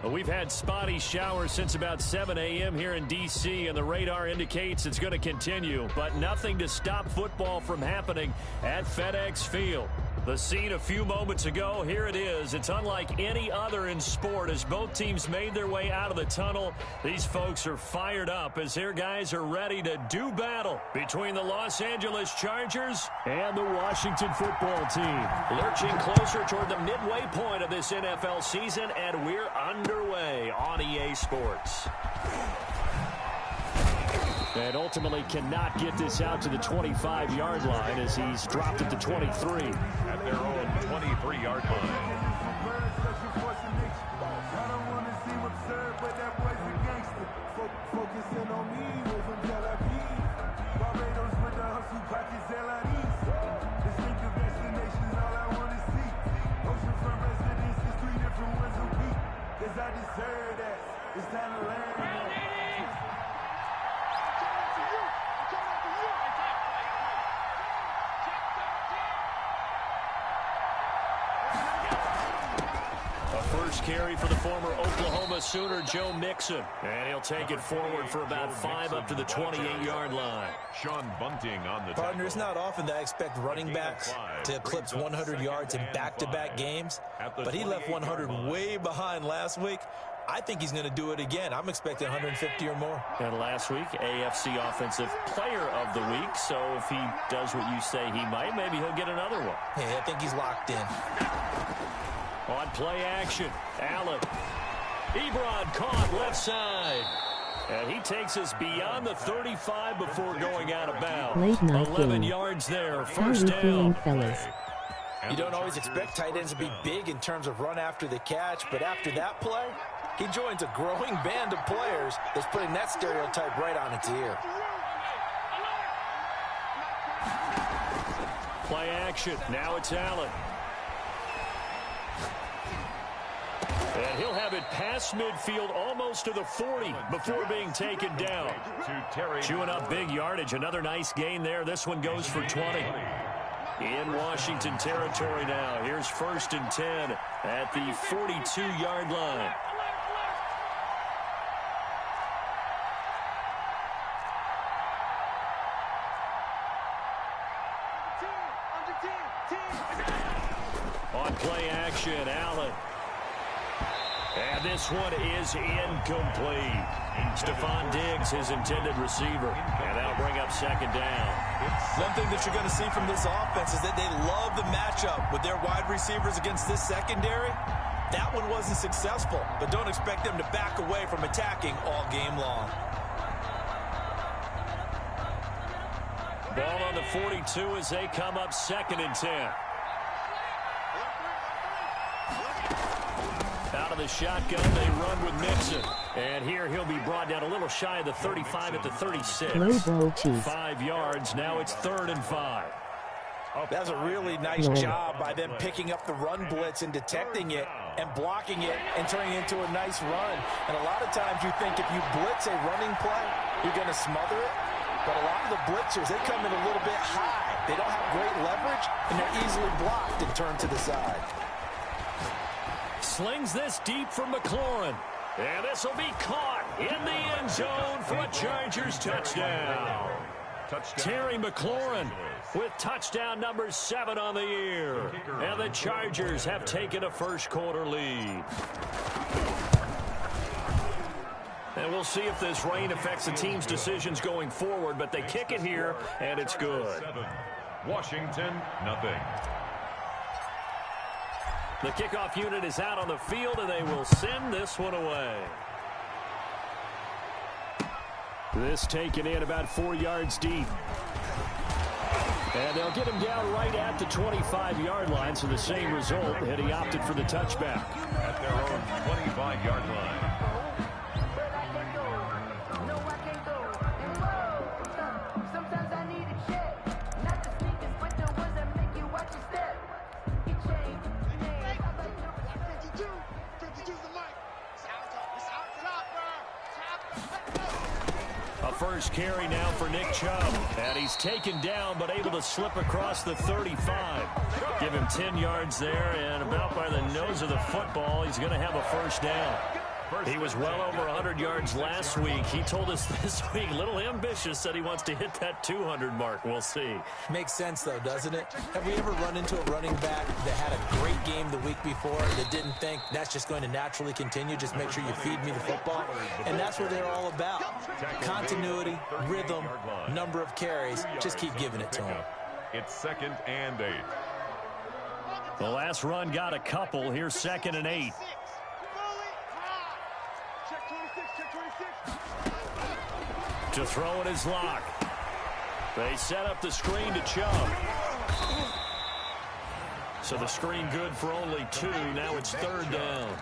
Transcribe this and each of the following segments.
We've had spotty showers since about 7 a.m. here in D.C., and the radar indicates it's going to continue, but nothing to stop football from happening at FedEx Field. The scene a few moments ago, here it is. It's unlike any other in sport as both teams made their way out of the tunnel. These folks are fired up as their guys are ready to do battle between the Los Angeles Chargers and the Washington football team. Lurching closer toward the midway point of this NFL season, and we're underway on EA Sports. And ultimately cannot get this out to the 25-yard line as he's dropped it to 23. At their own 23-yard line. Carry for the former Oklahoma Sooner, Joe Mixon. And he'll take it forward for about 5 up to the 28-yard line. Sean Bunting on the partner. It's not often that I expect running backs to eclipse 100 yards in back-to-back games, but he left 100 way behind last week. I think he's going to do it again. I'm expecting 150 or more. And last week, AFC Offensive Player of the Week. So if he does what you say he might, maybe he'll get another one. Hey, I think he's locked in. On play action, Allen. Ebron caught left side. And he takes us beyond the 35 before going out of bounds. 11 yards there, first down. You don't always expect tight ends to be big in terms of run after the catch, but after that play, he joins a growing band of players that's putting that stereotype right on its ear. Play action, now it's Allen. And he'll have it past midfield almost to the 40 before being taken down. Chewing up big yardage. Another nice gain there. This one goes for 20. In Washington territory now. Here's 1st and 10 at the 42-yard line. On play action, Allen. And this one is incomplete. Stephon Diggs, his intended receiver. And that'll bring up 2nd down. One thing that you're going to see from this offense is that they love the matchup with their wide receivers against this secondary. That one wasn't successful, but don't expect them to back away from attacking all game long. Ball on the 42 as they come up 2nd and 10. Out of the shotgun, they run with Mixon. And here he'll be brought down a little shy of the 35 at the 36. 5 yards. Now it's 3rd and 5. That's a really nice job by them picking up the run blitz and detecting it and blocking it and turning it into a nice run. And a lot of times you think if you blitz a running play, you're going to smother it. But a lot of the blitzers, they come in a little bit high. They don't have great leverage, and they're easily blocked and turned to the side. Slings this deep for McLaurin. And this will be caught in the end zone for a Chargers touchdown. Terry McLaurin with touchdown number 7 on the year. And the Chargers have taken a first-quarter lead. And we'll see if this rain affects the team's decisions going forward, but they kick it here, and it's good. Washington, nothing. The kickoff unit is out on the field, and they will send this one away. This taken in about 4 yards deep. And they'll get him down right at the 25-yard line, so the same result, and he opted for the touchback. At their own 25-yard line. First carry now for Nick Chubb. And he's taken down but able to slip across the 35. Give him 10 yards there, and about by the nose of the football, he's going to have a first down. He was well over 100 yards last week. He told us this week, a little ambitious, said he wants to hit that 200 mark. We'll see. Makes sense, though, doesn't it? Have we ever run into a running back that had a great game the week before that didn't think that's just going to naturally continue? Just make sure you feed me the football. And that's what they're all about. Continuity, rhythm, number of carries. Just keep giving it to him. It's 2nd and 8. The last run got a couple. Here's 2nd and 8. To throw in his lock. They set up the screen to Chubb. So the screen good for only 2. Now it's 3rd down.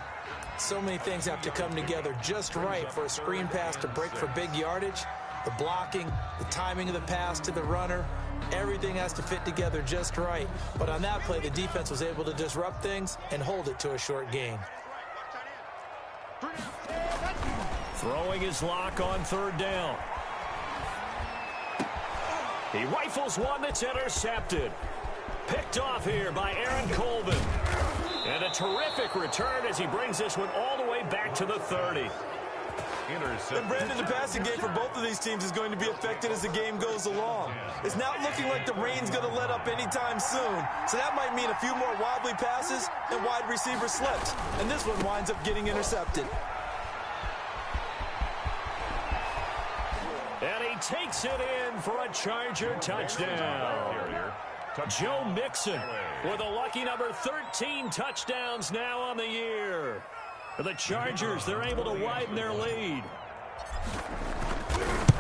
So many things have to come together just right for a screen pass to break for big yardage. The blocking, the timing of the pass to the runner, everything has to fit together just right. But on that play, the defense was able to disrupt things and hold it to a short gain. Throwing his lock on 3rd down. He rifles one that's intercepted. Picked off here by Aaron Colvin. And a terrific return as he brings this one all the way back to the 30. And Brandon, the passing game for both of these teams is going to be affected as the game goes along. It's not looking like the rain's going to let up anytime soon. So that might mean a few more wobbly passes and wide receiver slips. And this one winds up getting intercepted. And he takes it in for a Charger touchdown. Joe Mixon with a lucky number 13 touchdowns now on the year. For the Chargers, they're able to widen their lead.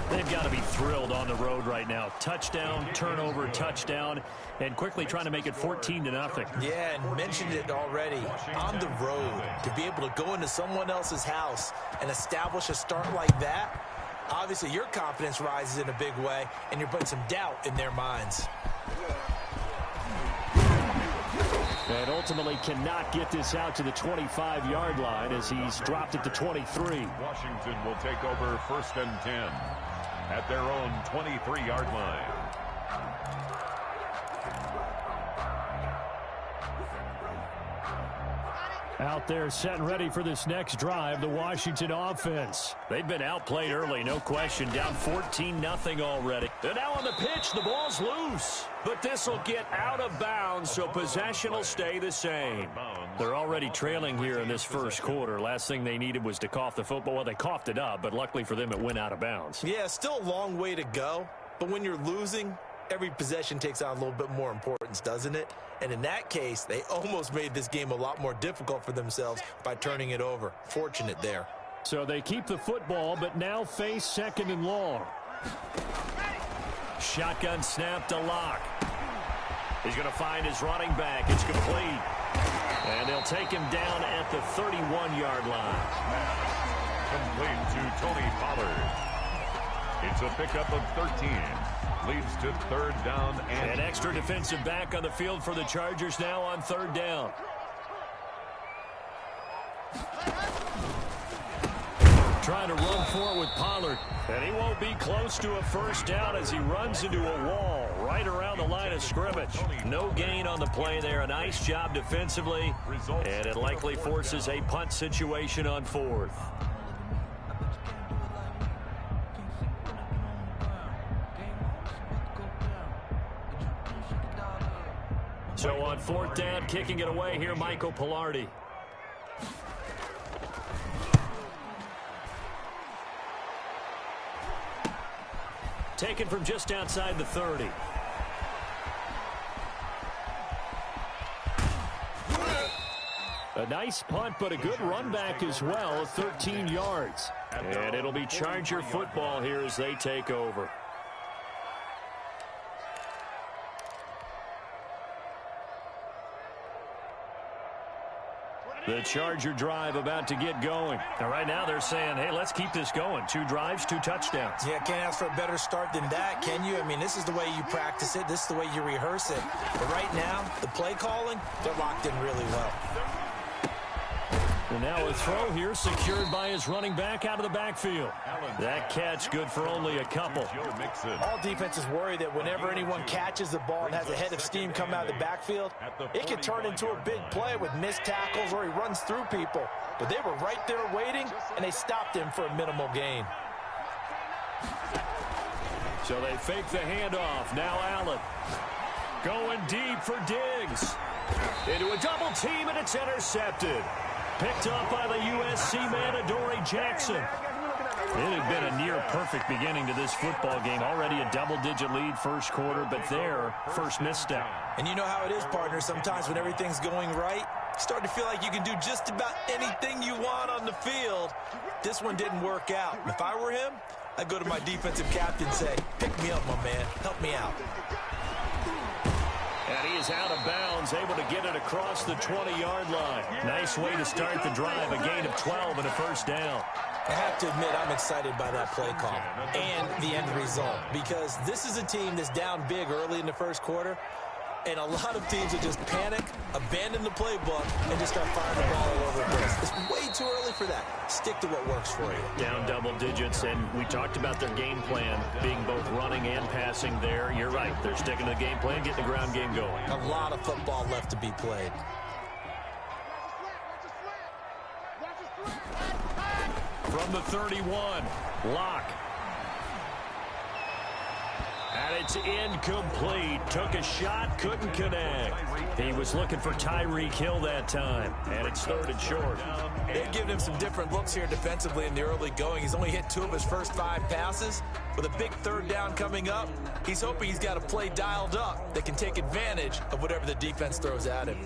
They've got to be thrilled on the road right now. Touchdown, turnover, touchdown, and quickly trying to make it 14-0. Yeah, and mentioned it already. On the road, to be able to go into someone else's house and establish a start like that, obviously your confidence rises in a big way, and you're putting some doubt in their minds. And ultimately cannot get this out to the 25-yard line as he's dropped it to 23. Washington will take over 1st and 10 at their own 23-yard line. Out there set and ready for this next drive, the Washington offense. They've been outplayed early, no question. Down 14-0 already. And now on the pitch, the ball's loose. But this will get out of bounds, so possession will stay the same. They're already trailing here in this first quarter. Last thing they needed was to cough the football. Well, they coughed it up, but luckily for them, it went out of bounds. Yeah, still a long way to go. But when you're losing, every possession takes on a little bit more importance, doesn't it? And in that case, they almost made this game a lot more difficult for themselves by turning it over. Fortunate there. So they keep the football, but now face 2nd and long. Shotgun snap to Lock. He's going to find his running back. It's complete. And they'll take him down at the 31-yard line. Complete to Tony Pollard. It's a pickup of 13. Leads to 3rd down and an extra defensive back on the field for the Chargers now on 3rd down. Trying to run for it with Pollard. And he won't be close to a 1st down as he runs into a wall right around the line of scrimmage. No gain on the play there. A nice job defensively. And it likely forces a punt situation on 4th. So on 4th down, kicking it away here, Michael Pilardi. Taken from just outside the 30. A nice punt, but a good run back as well, 13 yards. And it'll be Charger football here as they take over. The Charger drive about to get going. And right now they're saying, hey, let's keep this going. 2 drives, 2 touchdowns. Yeah, can't ask for a better start than that, can you? I mean, this is the way you practice it. This is the way you rehearse it. But right now, the play calling, they're locked in really well. And And now a throw here secured by his running back out of the backfield. That catch good for only a couple. All defenses worry that whenever anyone catches the ball and has a head of steam come out of the backfield, it can turn into a big play with missed tackles or he runs through people. But they were right there waiting, and they stopped him for a minimal gain. So they fake the handoff. Now Allen going deep for Diggs. Into a double team, and it's intercepted. Picked up by the USC man, Adoree Jackson. It had been a near-perfect beginning to this football game. Already a double-digit lead first quarter, but their first misstep. And you know how it is, partner. Sometimes when everything's going right, you start to feel like you can do just about anything you want on the field. This one didn't work out. If I were him, I'd go to my defensive captain and say, pick me up, my man. Help me out. And he is out of bounds, able to get it across the 20-yard line. Nice way to start the drive, a gain of 12 and a first down. I have to admit, I'm excited by that play call and the end result, because this is a team that's down big early in the first quarter, and a lot of teams will just panic, abandon the playbook, and just start firing the ball all over the place. It's way too early for that. Stick to what works for you. Down double digits, and we talked about their game plan being both running and passing there. You're right. They're sticking to the game plan, getting the ground game going. A lot of football left to be played. From the 31, Locke. And it's incomplete. Took a shot, couldn't connect. He was looking for Tyreek Hill that time, and it's third and short. They've given him some different looks here defensively in the early going. He's only hit 2 of his first 5 passes. With a big third down coming up, he's hoping he's got a play dialed up that can take advantage of whatever the defense throws at him.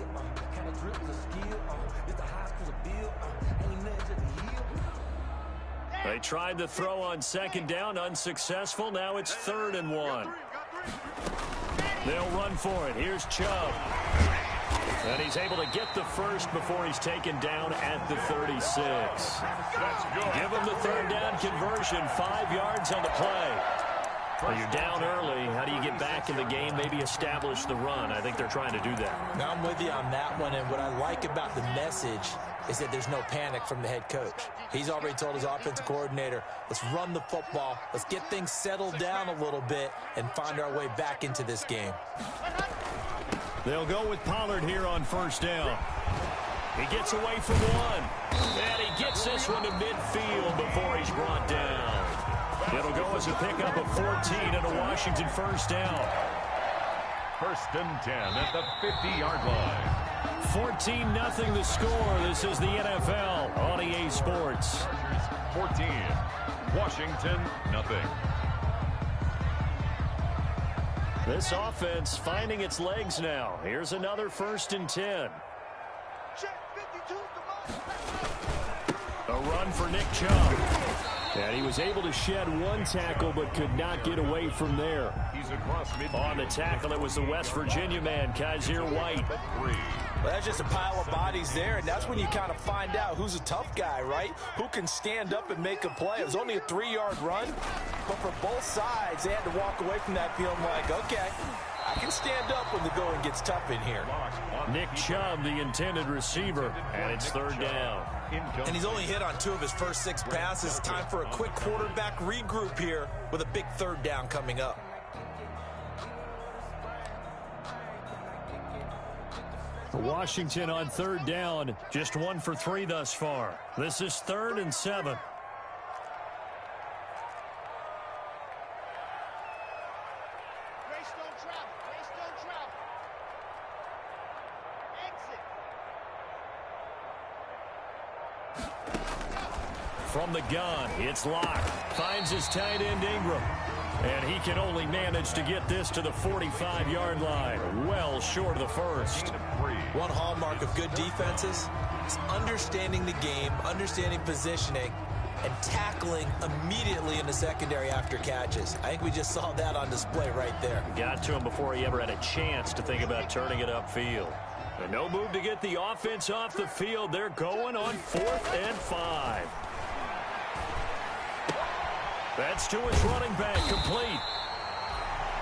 They tried to throw on second down, unsuccessful. Now it's 3rd and 1. They'll run for it. Here's Chubb. And he's able to get the first before he's taken down at the 36. Give him the third down conversion, 5 yards on the play. Well, you're down early. How do you get back in the game, maybe establish the run? I think they're trying to do that. Now, I'm with you on that one, and what I like about the message is that there's no panic from the head coach. He's already told his offensive coordinator, let's run the football, let's get things settled down a little bit and find our way back into this game. They'll go with Pollard here on first down. He gets away from one, and he gets this one to midfield before he's brought down. It'll go as a pickup of 14 and a Washington first down. 1st and 10 at the 50-yard line. 14-0 the score. This is the NFL on EA Sports. 14, Washington, nothing. This offense finding its legs now. Here's another 1st and 10. A run for Nick Chubb. And he was able to shed 1 tackle but could not get away from there. He's across midfield. On the tackle, it was the West Virginia man, Kaiser White. Well, that's just a pile of bodies there, and that's when you kind of find out who's a tough guy, right? Who can stand up and make a play. It was only a 3-yard run, but for both sides, they had to walk away from that feeling like, okay, I can stand up when the going gets tough in here. Nick Chubb, the intended receiver, and it's 3rd down. And he's only hit on 2 of his first 6 passes. Time for a quick quarterback regroup here with a big 3rd down coming up. Washington on 3rd down, just 1 for 3 thus far. This is 3rd and 7. From the gun, it's Locke. Finds his tight end, Ingram. And he can only manage to get this to the 45-yard line. Well short of the first. One hallmark of good defenses is understanding the game, understanding positioning, and tackling immediately in the secondary after catches. I think we just saw that on display right there. Got to him before he ever had a chance to think about turning it upfield. And no move to get the offense off the field. They're going on 4th and 5. That's to his running back, complete.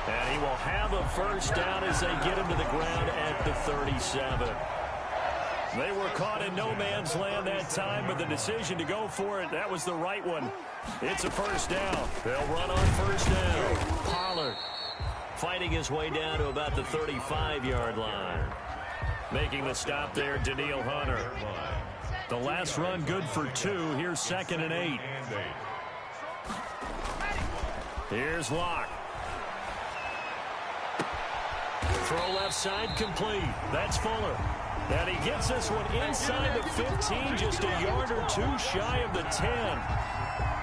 And he will have a first down as they get him to the ground at the 37. They were caught in no man's land that time, but the decision to go for it, that was the right one. It's a first down. They'll run on first down. Pollard fighting his way down to about the 35-yard line. Making the stop there, Daniil Hunter. The last run good for 2. Here's 2nd and 8. Here's Locke. Throw left side complete. That's Fuller. And he gets this one inside the 15, just a yard or 2 shy of the 10.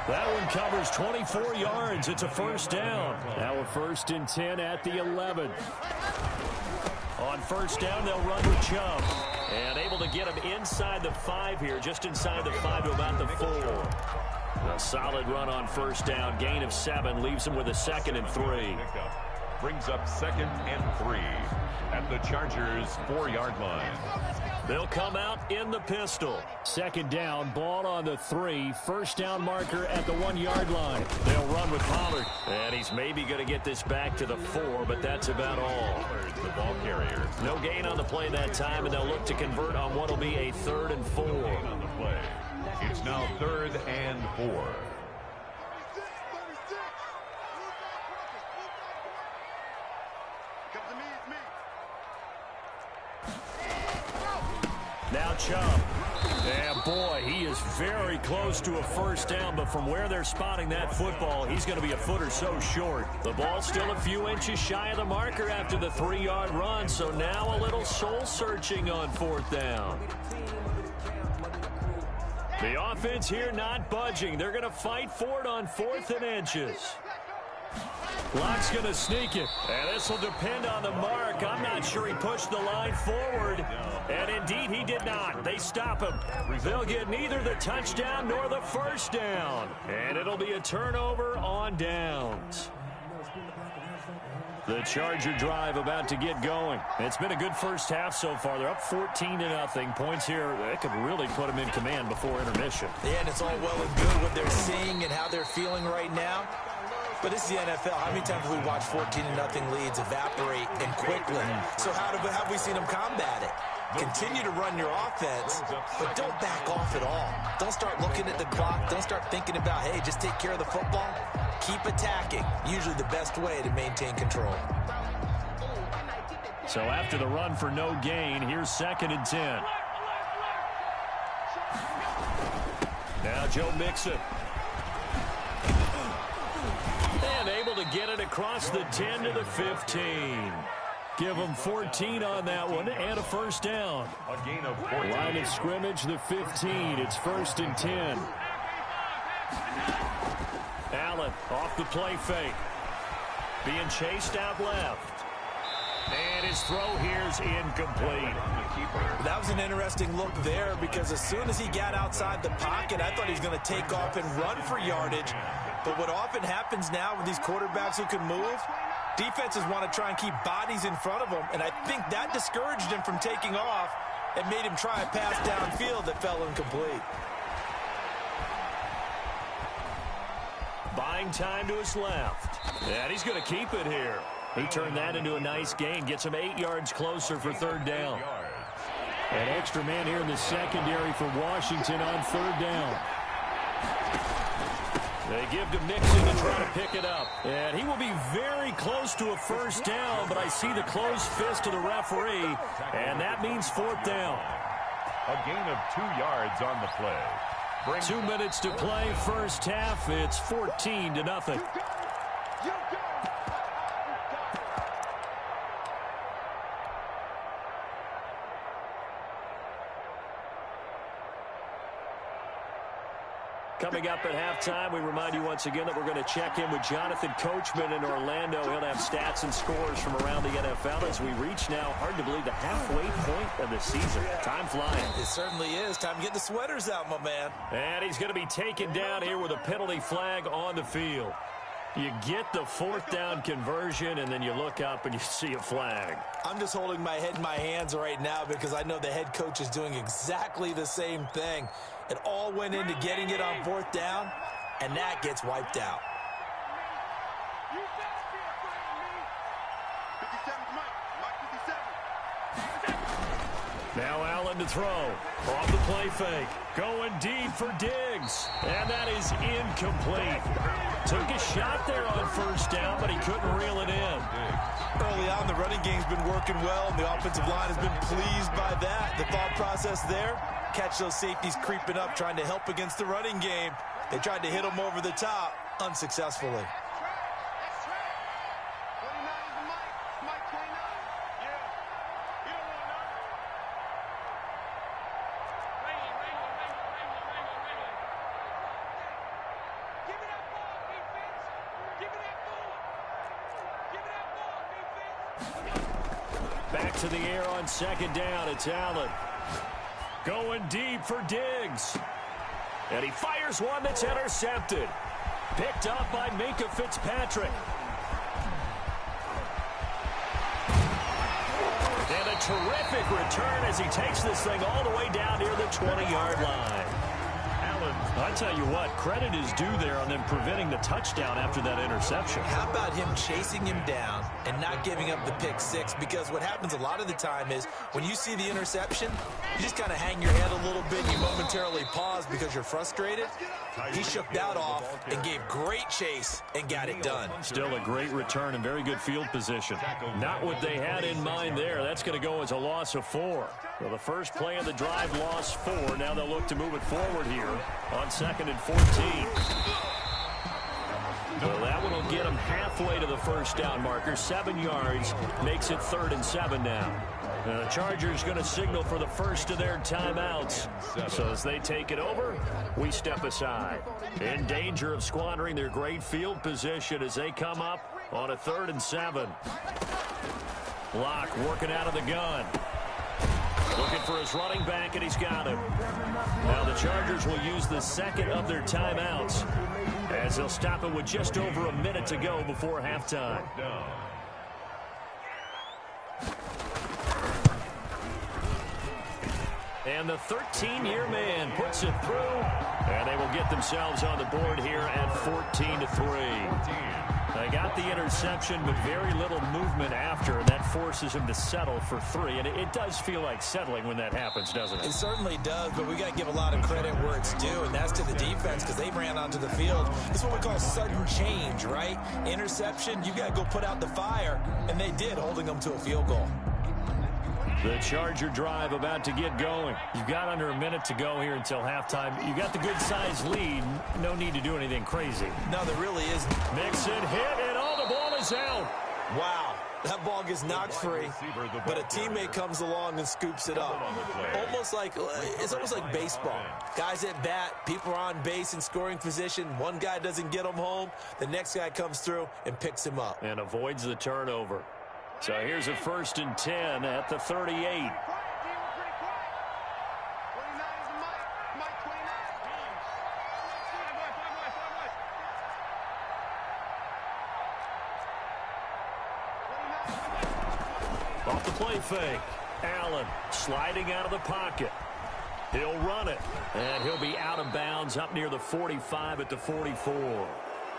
That one covers 24 yards. It's a first down. Now a 1st and 10 at the 11. On first down, they'll run with Chubb. And able to get him inside the 5 here, just inside the 5 to about the 4. A solid run on first down. Gain of 7 leaves him with a 2nd and 3. Brings up 2nd and 3 at the Chargers' 4-yard line. They'll come out in the pistol. 2nd down, ball on the 3. First down marker at the 1-yard line. They'll run with Pollard. And he's maybe going to get this back to the 4, but that's about all. The ball carrier. No gain on the play that time, and they'll look to convert on what will be a 3rd and 4. On the play. It's now 3rd and 4. Now Chubb. And boy, he is very close to a first down, but from where they're spotting that football, he's going to be a foot or so short. The ball's still a few inches shy of the marker after the 3-yard run, so now a little soul-searching on 4th down. The offense here not budging. They're going to fight for it on 4th and inches. Locke's going to sneak it, and this will depend on the mark. I'm not sure he pushed the line forward, and indeed he did not. They stop him. They'll get neither the touchdown nor the first down, and it'll be a turnover on downs. The Charger drive about to get going. It's been a good first half so far. They're up 14-0. Points here, that could really put them in command before intermission. Yeah, and it's all well and good what they're seeing and how they're feeling right now. But this is the NFL. How many times have we watched 14-0 leads evaporate and quickly? So how have we seen them combat it? Continue to run your offense, but don't back off at all. Don't start looking at the clock. Don't start thinking about, hey, just take care of the football. Keep attacking. Usually the best way to maintain control. So after the run for no gain, here's 2nd and 10. Now Joe Mixon. And able to get it across the 10 to the 15. Give them 14 on that one and a first down. A gain of 14. Line of scrimmage, the 15. It's 1st and 10. Allen off the play fake. Being chased out left. And his throw here's incomplete. That was an interesting look there because as soon as he got outside the pocket, I thought he was going to take off and run for yardage. But what often happens now with these quarterbacks who can move, defenses want to try and keep bodies in front of them, and I think that discouraged him from taking off and made him try a pass downfield that fell incomplete. Buying time to his left. And he's going to keep it here. He turned that into a nice gain. Gets him 8 yards closer for 3rd down. An extra man here in the secondary for Washington on 3rd down. They give to Mixon to try to pick it up. And he will be very close to a first down, but I see the closed fist of the referee, and that means 4th down. A gain of 2 yards on the play. 2 minutes to play, first half. It's 14-0. Coming up at halftime, we remind you once again that we're going to check in with Jonathan Coachman in Orlando. He'll have stats and scores from around the NFL as we reach now, hard to believe, the halfway point of the season. Time flying. It certainly is. Time to get the sweaters out, my man. And he's going to be taken down here with a penalty flag on the field. You get the 4th down conversion, and then you look up and you see a flag. I'm just holding my head in my hands right now because I know the head coach is doing exactly the same thing. It all went into getting it on 4th down, and that gets wiped out. Now Allen to throw. Off the play fake. Going deep for Diggs. And that is incomplete. Took a shot there on first down, but he couldn't reel it in. Early on, the running game's been working well, and the offensive line has been pleased by that. The thought process there, catch those safeties creeping up, trying to help against the running game. They tried to hit them over the top, unsuccessfully. Back to the air on second down. It's Allen. Going deep for Diggs. And he fires one that's intercepted. Picked up by Minkah Fitzpatrick. And a terrific return as he takes this thing all the way down near the 20-yard line. I tell you what, credit is due there on them preventing the touchdown after that interception. How about him chasing him down and not giving up the pick six? Because what happens a lot of the time is when you see the interception, you just kind of hang your head a little bit. You momentarily pause because you're frustrated. He shook that off and gave great chase and got it done. Still a great return and very good field position. Not what they had in mind there. That's going to go as a loss of 4. So the first play of the drive lost 4. Now they'll look to move it forward here on 2nd and 14. Well, that one will get them halfway to the first down marker. 7 yards makes it 3rd and 7 now. The Chargers going to signal for the first of their timeouts. So as they take it over, we step aside. In danger of squandering their great field position as they come up on a 3rd and 7. Locke working out of the gun. Looking for his running back, and he's got him. Now the Chargers will use the second of their timeouts as they'll stop it with just over a minute to go before halftime. And the 13-year man puts it through, and they will get themselves on the board here at 14-3. They got the interception, but very little movement after, and that forces him to settle for 3. And it does feel like settling when that happens, doesn't it? It certainly does, but we got to give a lot of credit where it's due, and that's to the defense because they ran onto the field. This is what we call sudden change, right? Interception, you got to go put out the fire, and they did, holding them to a field goal. The Charger drive about to get going. You've got under a minute to go here until halftime. You got the good-sized lead. No need to do anything crazy. No, there really isn't. Mixon hit, and all the ball is out. Wow. That ball gets knocked free, but a teammate comes along and scoops it up. It's almost like baseball. Guys at bat, people are on base in scoring position. One guy doesn't get him home. The next guy comes through and picks him up. And avoids the turnover. So here's a 1st and 10 at the 38. Off the play fake. Allen sliding out of the pocket. He'll run it, and he'll be out of bounds up near the 45 at the 44.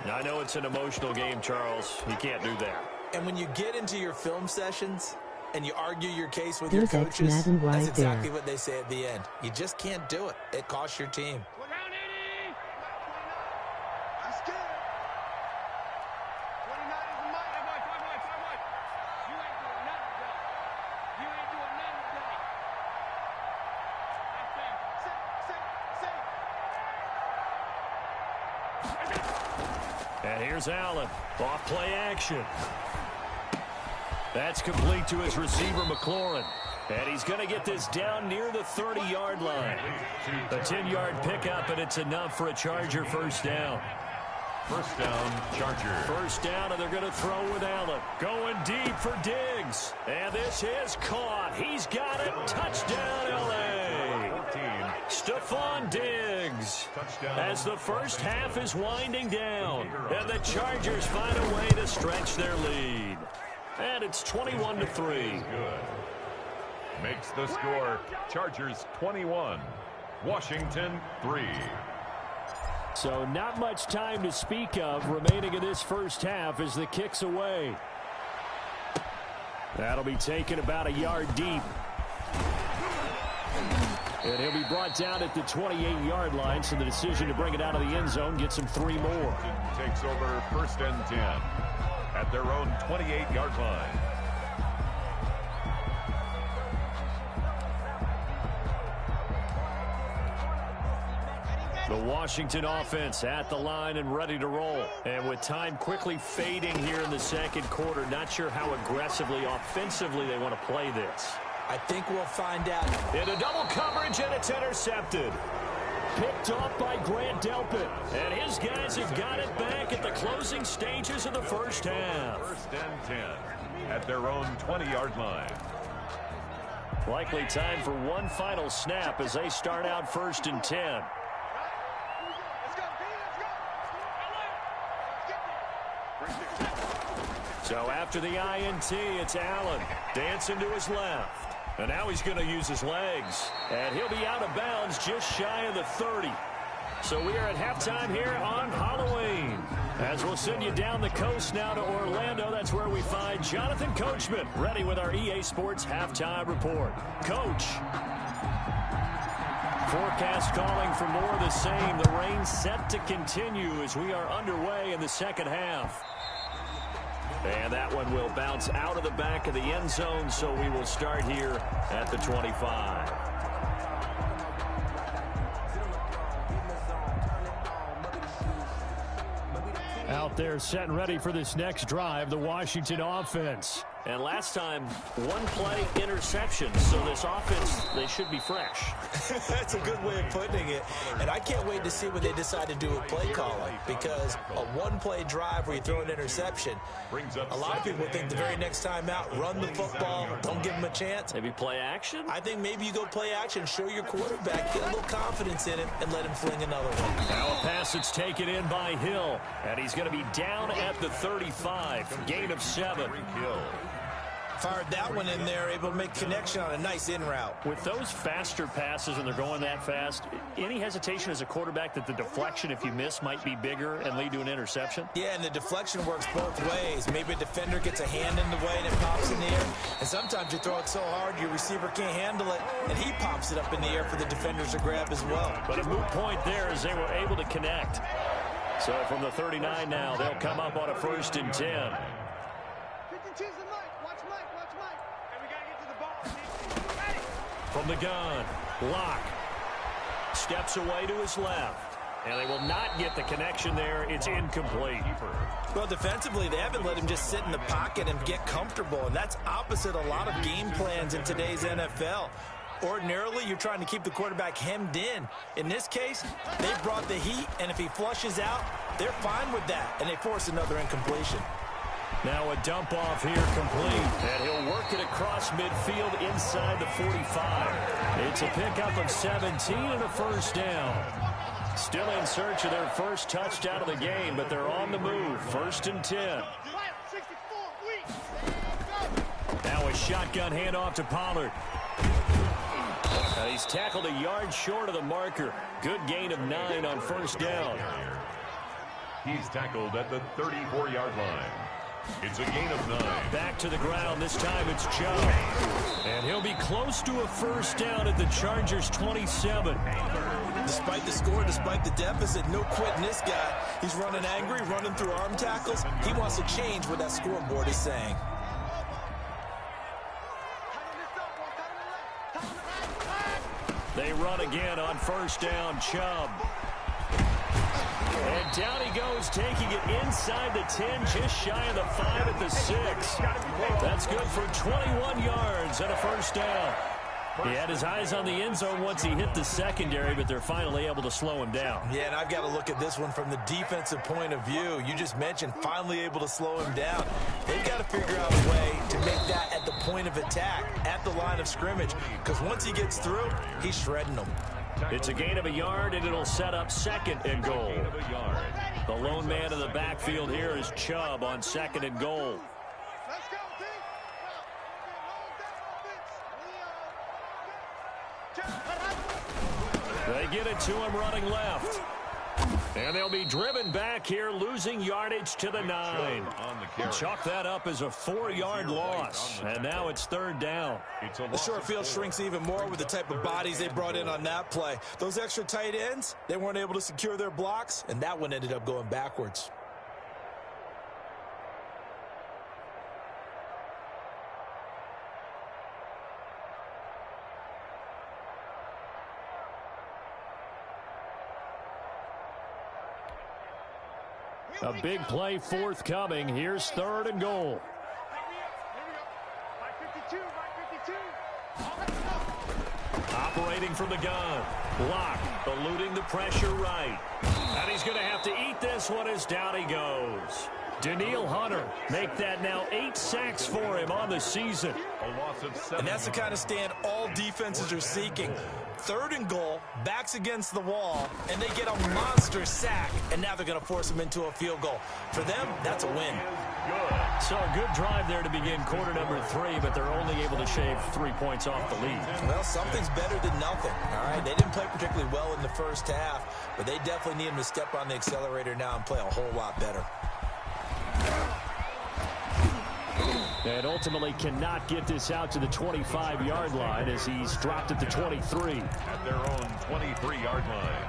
Now, I know it's an emotional game, Charles. You can't do that. And when you get into your film sessions and you argue your case with your coaches, that's exactly what they say at the end. You just can't do it. It costs your team. And here's Allen. Off play action. That's complete to his receiver, McLaurin. And he's going to get this down near the 30-yard line. A 10-yard pickup, and it's enough for a Charger first down. First down, Charger. First down, and they're going to throw with Allen. Going deep for Diggs. And this is caught. He's got it. Touchdown, L.A. Stephon Diggs. As the first half is winding down, and the Chargers find a way to stretch their lead. And it's 21-3. Makes the score Chargers 21, Washington 3. So not much time to speak of remaining in this first half as the kick's away. That'll be taken about a yard deep. And he'll be brought down at the 28-yard line, so the decision to bring it out of the end zone gets him 3 more. Takes over 1st and 10 at their own 28-yard line. The Washington offense at the line and ready to roll. And with time quickly fading here in the second quarter, not sure how aggressively, offensively they want to play this. I think we'll find out. Into double coverage, and it's intercepted. Picked off by Grant Delpit. And his guys have got it back at the closing stages of the first half. 1st and 10 at their own 20-yard line. Likely time for one final snap as they start out 1st and 10. So after the INT, it's Allen. Dancing to his left. And now he's going to use his legs. And he'll be out of bounds just shy of the 30. So we are at halftime here on Halloween. As we'll send you down the coast now to Orlando, that's where we find Jonathan Coachman, ready with our EA Sports Halftime Report. Coach. Forecast calling for more of the same. The rain set to continue as we are underway in the second half. And that one will bounce out of the back of the end zone, so we will start here at the 25. Out there set and ready for this next drive, the Washington offense. And last time, one play interception. So this offense, they should be fresh. That's a good way of putting it. And I can't wait to see what they decide to do with play calling. Because a one-play drive where you throw an interception, a lot of people think the very next time out, run the football, don't give them a chance. Maybe play action? I think maybe you go play action, show your quarterback, get a little confidence in him, and let him fling another one. Now a pass that's taken in by Hill. And he's going to be down at the 35. Gain of 7. Hill. Fired that one in there, able to make connection on a nice in route. With those faster passes and they're going that fast, any hesitation as a quarterback that the deflection, if you miss, might be bigger and lead to an interception? Yeah, and the deflection works both ways. Maybe a defender gets a hand in the way and it pops in the air. And sometimes you throw it so hard your receiver can't handle it, and he pops it up in the air for the defenders to grab as well. But a moot point there as they were able to connect. So from the 39 now, they'll come up on a 1st and 10. From the gun, Locke steps away to his left, and they will not get the connection there. It's incomplete. Well, defensively, they haven't let him just sit in the pocket and get comfortable, and that's opposite a lot of game plans in today's NFL. Ordinarily, you're trying to keep the quarterback hemmed in. In this case, they brought the heat, and if he flushes out, they're fine with that, and they force another incompletion. Now a dump off here complete, and he'll work it across midfield inside the 45. It's a pickup of 17 and a 1st down. Still in search of their first touchdown of the game, but they're on the move. 1st and 10. Now a shotgun handoff to Pollard. He's tackled a yard short of the marker. Good gain of 9 on 1st down. He's tackled at the 34-yard line. It's a gain of 9. Back to the ground. This time it's Chubb. And he'll be close to a 1st down at the Chargers' 27. Despite the score, despite the deficit, no quitting this guy. He's running angry, running through arm tackles. He wants to change what that scoreboard is saying. They run again on 1st down, Chubb. And down he goes, taking it inside the 10, just shy of the 5 at the 6. That's good for 21 yards and a 1st down. He had his eyes on the end zone once he hit the secondary, but they're finally able to slow him down. Yeah, and I've got to look at this one from the defensive point of view. You just mentioned finally able to slow him down. They've got to figure out a way to make that at the point of attack, at the line of scrimmage, because once he gets through, he's shredding them. It's a gain of a yard, and it'll set up 2nd and goal. The lone man in the backfield here is Chubb on 2nd and goal. They get it to him running left. And they'll be driven back here, losing yardage to the 9. Chalk that up as a 4-yard loss. And now it's 3rd down. The short field shrinks even more with the type of bodies they brought in on that play. Those extra tight ends, they weren't able to secure their blocks, and that one ended up going backwards. A big play forthcoming. Here's 3rd and goal. Operating from the gun. Block, eluding the pressure right. And he's going to have to eat this one as down he goes. Daniil Hunter make that now 8 sacks for him on the season. And that's the kind of stand all defenses are seeking. 3rd and goal, backs against the wall, and they get a monster sack, and now they're going to force them into a field goal. For them, that's a win. So a good drive there to begin quarter number 3, but they're only able to shave 3 points off the lead. Well, something's better than nothing, all right? They didn't play particularly well in the first half, but they definitely need them to step on the accelerator now and play a whole lot better. And ultimately cannot get this out to the 25-yard line as he's dropped at the 23. At their own 23-yard line.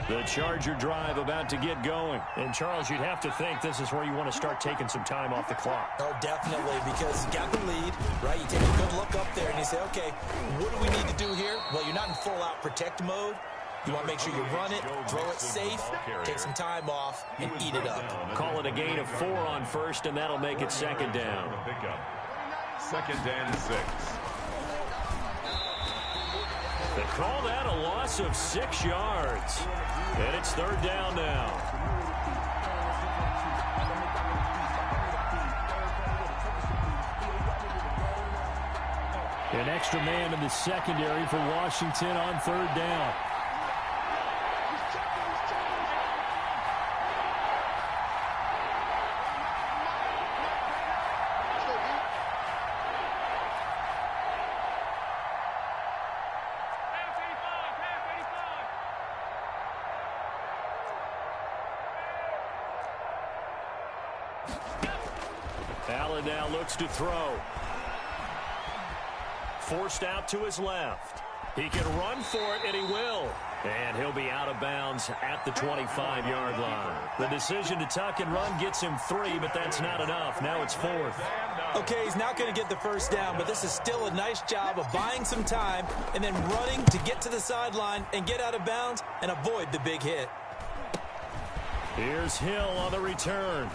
The Charger drive about to get going. And, Charles, you'd have to think this is where you want to start taking some time off the clock. Oh, definitely, because you got the lead, right? You take a good look up there and you say, okay, what do we need to do here? Well, you're not in full-out protect mode. You want to make sure you run it, throw it safe, take some time off, and eat it up. Call it a gain of 4 on 1st, and that'll make it 2nd down. 2nd and 6. They call that a loss of 6 yards. And it's 3rd down now. An extra man in the secondary for Washington on 3rd down. Allen now looks to throw. Forced out to his left. He can run for it, and he will. And he'll be out of bounds at the 25-yard line. The decision to tuck and run gets him 3, but that's not enough. Now it's 4th. Okay, he's not going to get the 1st down, but this is still a nice job of buying some time and then running to get to the sideline and get out of bounds and avoid the big hit. Here's Hill on the return.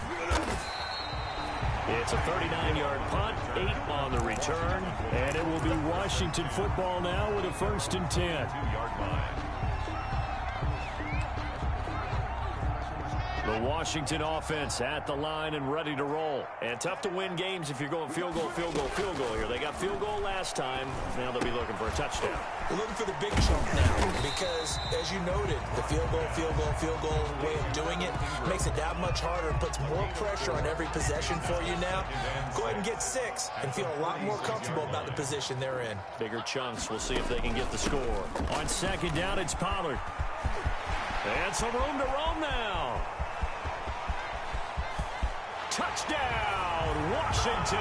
It's a 39-yard punt, 8 on the return, and it will be Washington football now with a 1st and 10. 2-yard line. The Washington offense at the line and ready to roll. And tough to win games if you're going field goal, field goal, field goal here. They got field goal last time. Now they'll be looking for a touchdown. They're looking for the big chunk now because, as you noted, the field goal way of doing it makes it that much harder and puts more pressure on every possession for you now. Go ahead and get 6 and feel a lot more comfortable about the position they're in. Bigger chunks. We'll see if they can get the score. On 2nd down, it's Pollard. And some room to roam now. Touchdown, Washington.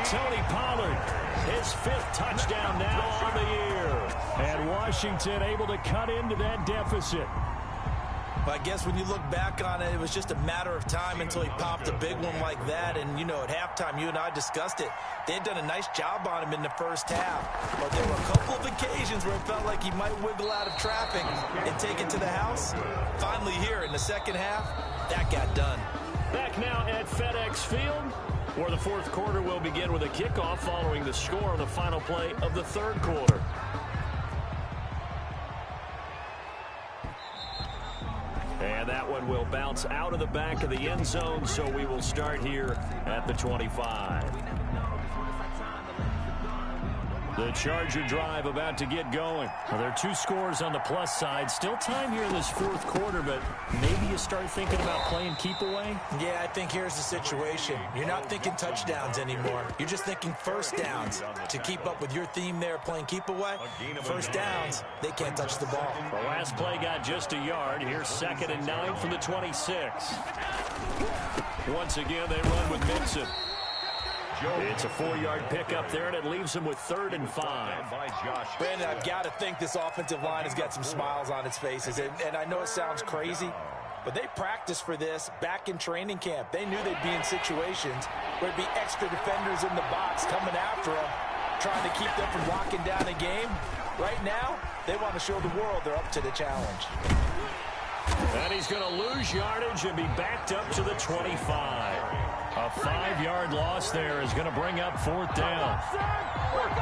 Tony Pollard, his 5th touchdown now on the year. And Washington able to cut into that deficit. But I guess when you look back on it, it was just a matter of time until he popped a big one like that. And, you know, at halftime, you and I discussed it. They had done a nice job on him in the first half. But there were a couple of occasions where it felt like he might wiggle out of traffic and take it to the house. Finally here in the second half, that got done. Back now at FedEx Field, where the 4th quarter will begin with a kickoff following the score on the final play of the 3rd quarter. And that one will bounce out of the back of the end zone, so we will start here at the 25. The Charger drive about to get going. Well, there are 2 scores on the plus side. Still time here in this 4th quarter, but maybe you start thinking about playing keep away? Yeah, I think here's the situation. You're not thinking touchdowns anymore. You're just thinking first downs. To keep up with your theme there playing keep away, first downs, they can't touch the ball. The last play got just a yard. Here's 2nd and 9 from the 26. Once again, they run with Mixon. It's a 4-yard pickup there, and it leaves them with 3rd and 5. Brandon, I've got to think this offensive line has got some smiles on its faces. And I know it sounds crazy, but they practiced for this back in training camp. They knew they'd be in situations where there'd be extra defenders in the box coming after them, trying to keep them from locking down a game. Right now, they want to show the world they're up to the challenge. And he's going to lose yardage and be backed up to the 25. A 5-yard loss there is going to bring up 4th down.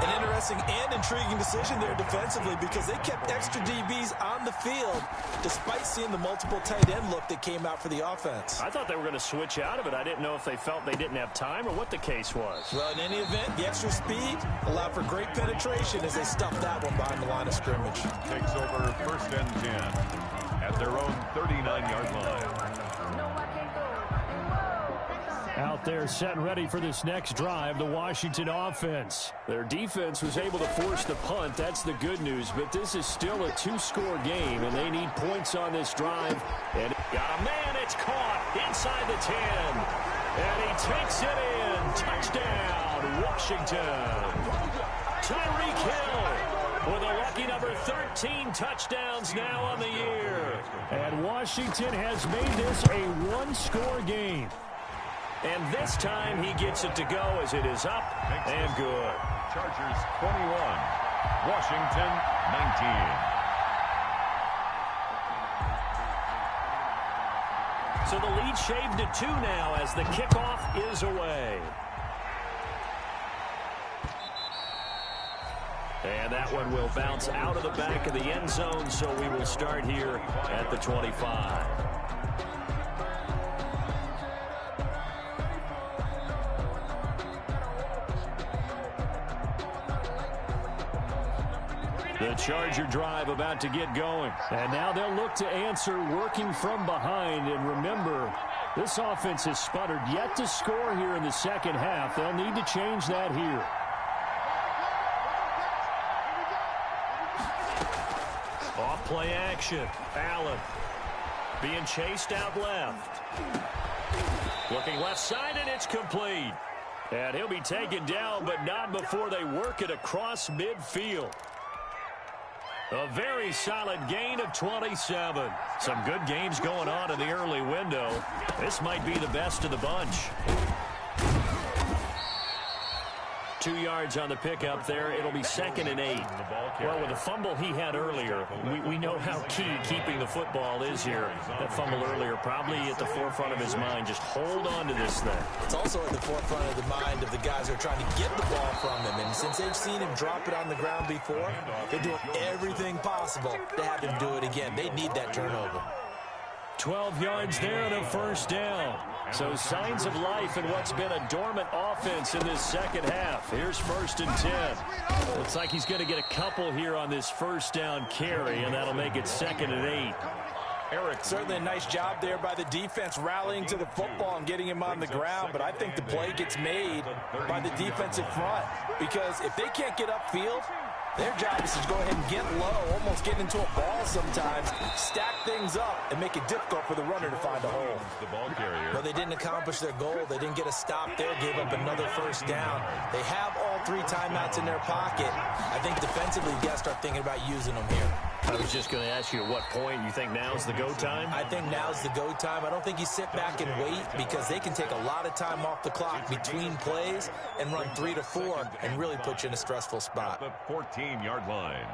An interesting and intriguing decision there defensively because they kept extra DBs on the field despite seeing the multiple tight end look that came out for the offense. I thought they were going to switch out of it. I didn't know if they felt they didn't have time or what the case was. Well, in any event, the extra speed allowed for great penetration as they stuffed that one behind the line of scrimmage. Takes over 1st and 10 at their own 39-yard line. Out there set and ready for this next drive, the Washington offense. Their defense was able to force the punt. That's the good news, but this is still a 2-score game, and they need points on this drive. And got a man, it's caught inside the 10. And he takes it in. Touchdown, Washington. Tyreek Hill with a lucky number 13 touchdowns now on the year. And Washington has made this a 1-score game. And this time he gets it to go as it is up and good. Chargers 21, Washington 19. So the lead shaved to 2 now as the kickoff is away. And that one will bounce out of the back of the end zone, so we will start here at the 25. The Charger drive about to get going. And now they'll look to answer working from behind. And remember, this offense has sputtered yet to score here in the second half. They'll need to change that here. Off play action. Allen being chased out left. Looking left side, and it's complete. And he'll be taken down, but not before they work it across midfield. A very solid gain of 27. Some good games going on in the early window. This might be the best of the bunch. 2 yards on the pickup there. It'll be 2nd and 8. Well, with the fumble he had earlier, we know how key keeping the football is here. That fumble earlier probably at the forefront of his mind. Just hold on to this thing. It's also at the forefront of the mind of the guys who are trying to get the ball from him. And since they've seen him drop it on the ground before, they're doing everything possible to have him do it again. They need that turnover. 12 yards there and a 1st down. So signs of life in what's been a dormant offense in this second half. Here's 1st and 10. Looks like he's going to get a couple here on this 1st down carry, and that'll make it 2nd and 8. Eric, certainly a nice job there by the defense rallying to the football and getting him on the ground, but I think the play gets made by the defensive front because if they can't get upfield, their job is to go ahead and get low, almost get into a ball sometimes, stack things up, and make it difficult for the runner to find a hole. But they didn't accomplish their goal. They didn't get a stop there, gave up another 1st down. They have all 3 timeouts in their pocket. I think defensively, you got to start thinking about using them here. I was just going to ask you at what point you think now's the go time? I think now's the go time. I don't think you sit back and wait because they can take a lot of time off the clock between plays and run 3 to 4 and really put you in a stressful spot. The 14-yard line.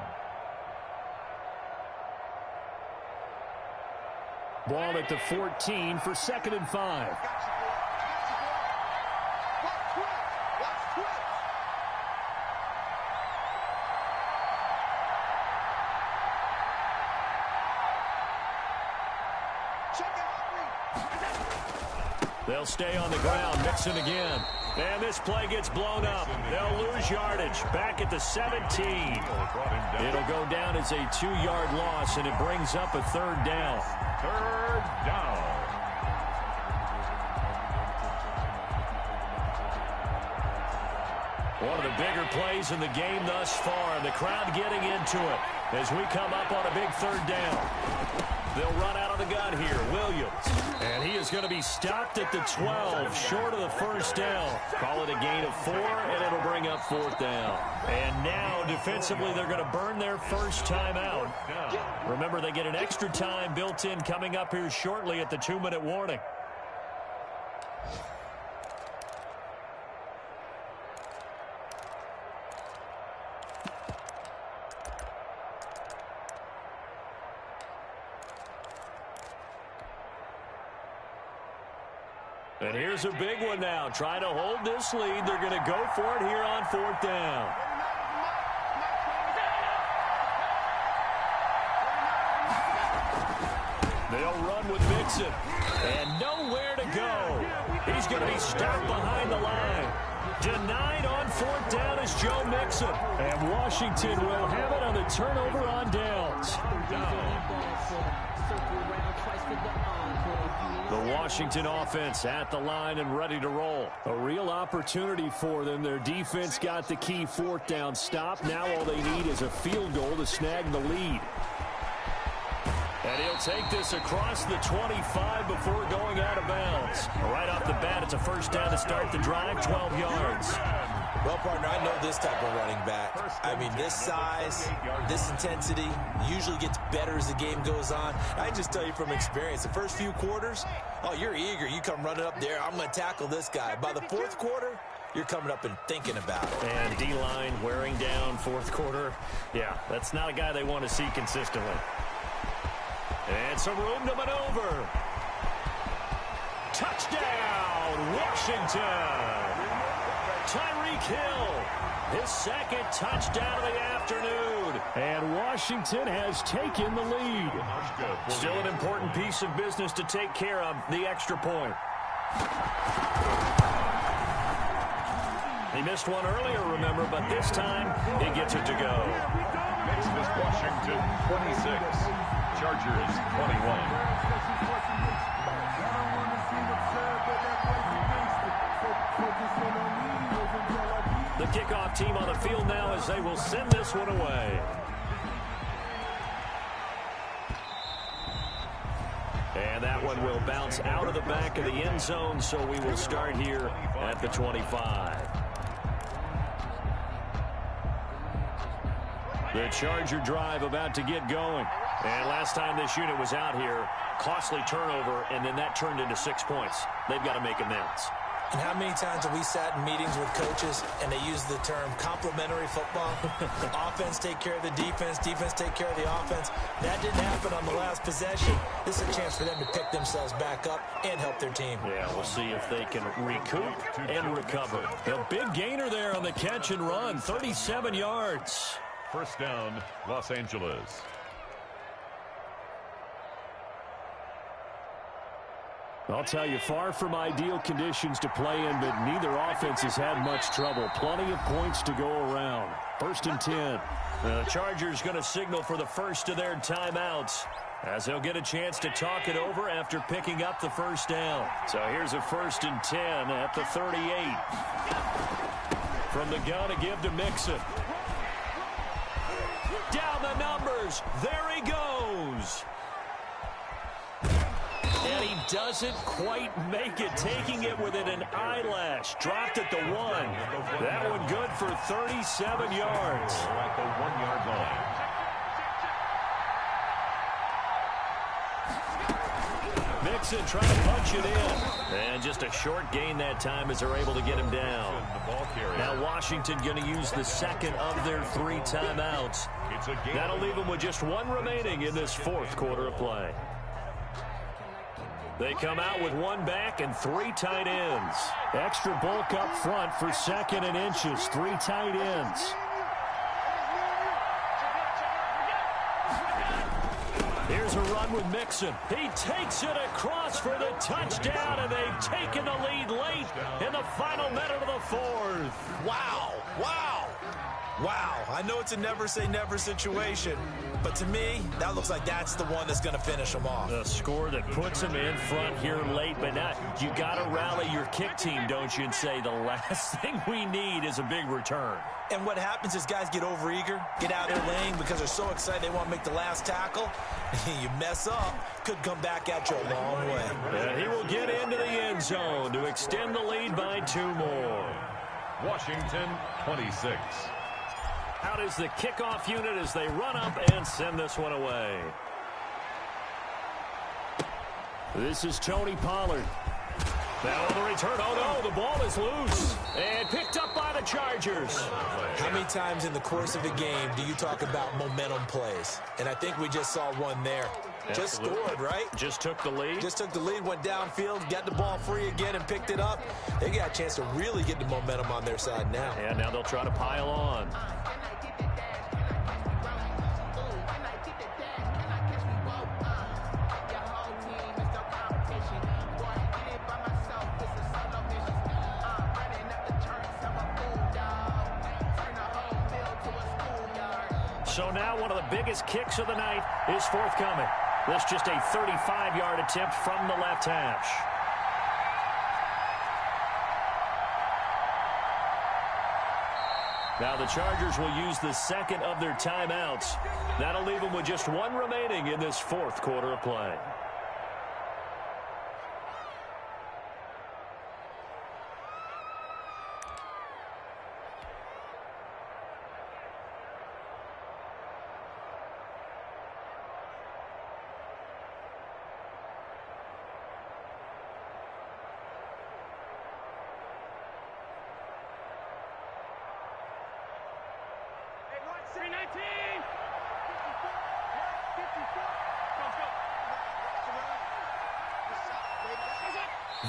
Ball at the 14 for 2nd and 5. They'll stay on the ground. Mixon again. And this play gets blown up. They'll lose yardage. Back at the 17. It'll go down as a 2-yard loss, and it brings up a third down. Third down. One of the bigger plays in the game thus far. The crowd getting into it as we come up on a big third down. They'll run out of the gun here. Williams. And he is going to be stopped at the 12, short of the first down. Call it a gain of 4, and it'll bring up fourth down. And now, defensively, they're going to burn their first time out. Remember, they get an extra time built in coming up here shortly at the 2-minute warning. And here's a big one now. Trying to hold this lead. They're going to go for it here on fourth down. They'll run with Mixon. And nowhere to go. He's going to be stopped behind the line. Denied on fourth down is Joe Mixon. And Washington will have it on the turnover on downs. The Washington offense at the line and ready to roll. A real opportunity for them. Their defense got the key fourth down stop. Now all they need is a field goal to snag the lead. And he'll take this across the 25 before going out of bounds. Right off the bat, it's a first down to start the drive, 12 yards. Well, partner, I know this type of running back. I mean, this size, this intensity usually gets better as the game goes on. I can just tell you from experience, the first few quarters, oh, you're eager. You come running up there, I'm going to tackle this guy. By the fourth quarter, you're coming up and thinking about it. And D-line wearing down fourth quarter. Yeah, that's not a guy they want to see consistently. And some room to maneuver. Touchdown, Washington. Tyreek Hill, his second touchdown of the afternoon. And Washington has taken the lead. Still an important piece of business to take care of, the extra point. He missed one earlier, remember, but this time he gets it to go. Next is Washington, 26. Chargers, 21. The kickoff team on the field now as they will send this one away. And that one will bounce out of the back of the end zone, so we will start here at the 25. The Charger drive about to get going. And last time this unit was out here, costly turnover, and then that turned into 6 points. They've got to make amends. And how many times have we sat in meetings with coaches and they use the term complementary football? Offense take care of the defense, defense take care of the offense. That didn't happen on the last possession. This is a chance for them to pick themselves back up and help their team. Yeah, we'll see if they can recoup and recover. A big gainer there on the catch and run, 37 yards. First down, Los Angeles. I'll tell you, far from ideal conditions to play in, but neither offense has had much trouble. Plenty of points to go around. First and 10. The Chargers going to signal for the first of their timeouts as they'll get a chance to talk it over after picking up the first down. So here's a first and 10 at the 38. From the gun to give to Mixon. Down the numbers. There he goes. And he doesn't quite make it, taking it within an eyelash. Dropped at the 1. That one good for 37 yards. At the 1-yard line. Mixon trying to punch it in. And just a short gain that time as they're able to get him down. Now Washington going to use the second of their 3 timeouts. That'll leave them with just 1 remaining in this fourth quarter of play. They come out with 1 back and 3 tight ends. Extra bulk up front for second and inches. 3 tight ends. Here's a run with Mixon. He takes it across for the touchdown, and they've taken the lead late in the final minute of the fourth. Wow. Wow. Wow. I know it's a never-say-never situation, but to me, that looks like that's the one that's going to finish them off. The score that puts them in front here late, but now you got to rally your kick team, don't you, and say the last thing we need is a big return. And what happens is guys get overeager, get out of their lane because they're so excited they want to make the last tackle. You mess up, could come back at you a long way. And he will get into the end zone to extend the lead by 2 more. Washington 26. Out is the kickoff unit as they run up and send this one away. This is Tony Pollard. Now on the return, oh no, the ball is loose and picked up by the Chargers. How many times in the course of a game do you talk about momentum plays? And I think we just saw one there. Just scored, right? Just took the lead. Just took the lead, went downfield, got the ball free again and picked it up. They got a chance to really get the momentum on their side now. And now they'll try to pile on. So now one of the biggest kicks of the night is forthcoming. This just a 35-yard attempt from the left hash. Now the Chargers will use the second of their timeouts. That'll leave them with just one remaining in this fourth quarter of play.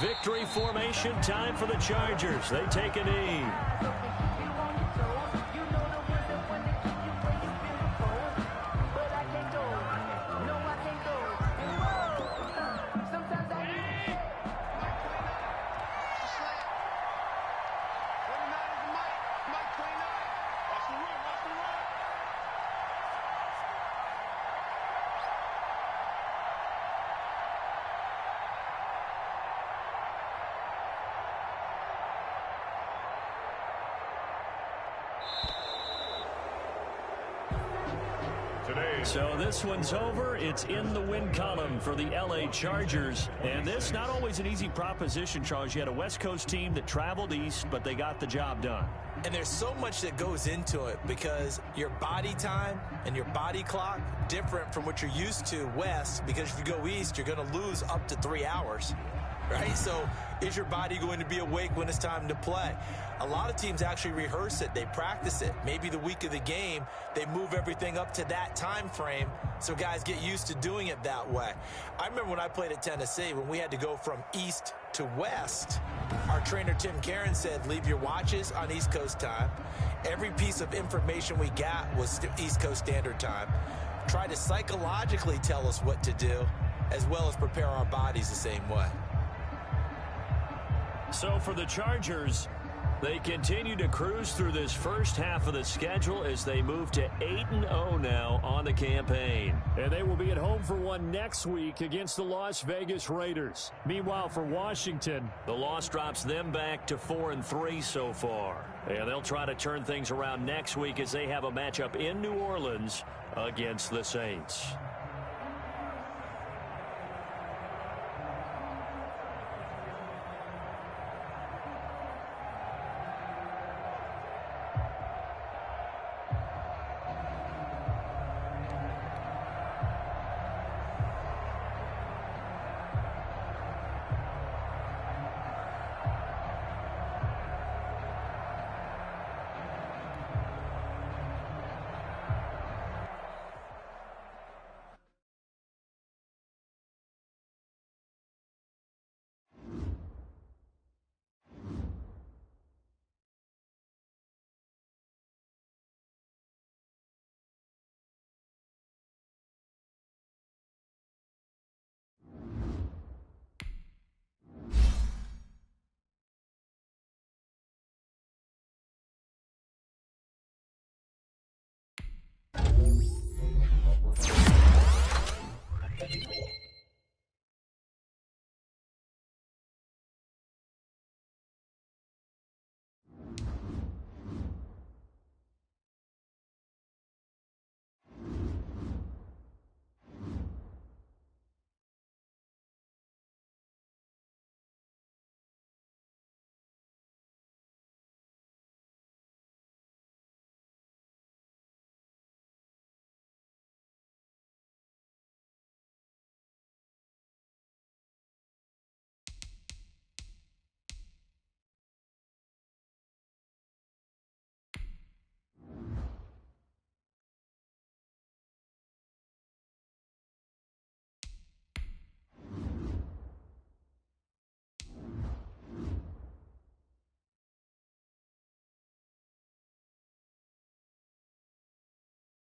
Victory formation time for the Chargers. They take a knee. So this one's over. It's in the win column for the L.A. Chargers. And this not always an easy proposition, Charles. You had a West Coast team that traveled east, but they got the job done. And there's so much that goes into it because your body time and your body clock different from what you're used to west, because if you go east, you're going to lose up to 3 hours. Right? So is your body going to be awake when it's time to play? A lot of teams actually rehearse it. They practice it. Maybe the week of the game, they move everything up to that time frame so guys get used to doing it that way. I remember when I played at Tennessee, when we had to go from east to west, our trainer Tim Karen said, leave your watches on East Coast time. Every piece of information we got was East Coast Standard Time. Try to psychologically tell us what to do, as well as prepare our bodies the same way. So for the Chargers, they continue to cruise through this first half of the schedule as they move to 8-0 now on the campaign. And they will be at home for one next week against the Las Vegas Raiders. Meanwhile, for Washington, the loss drops them back to 4-3 so far. And they'll try to turn things around next week as they have a matchup in New Orleans against the Saints.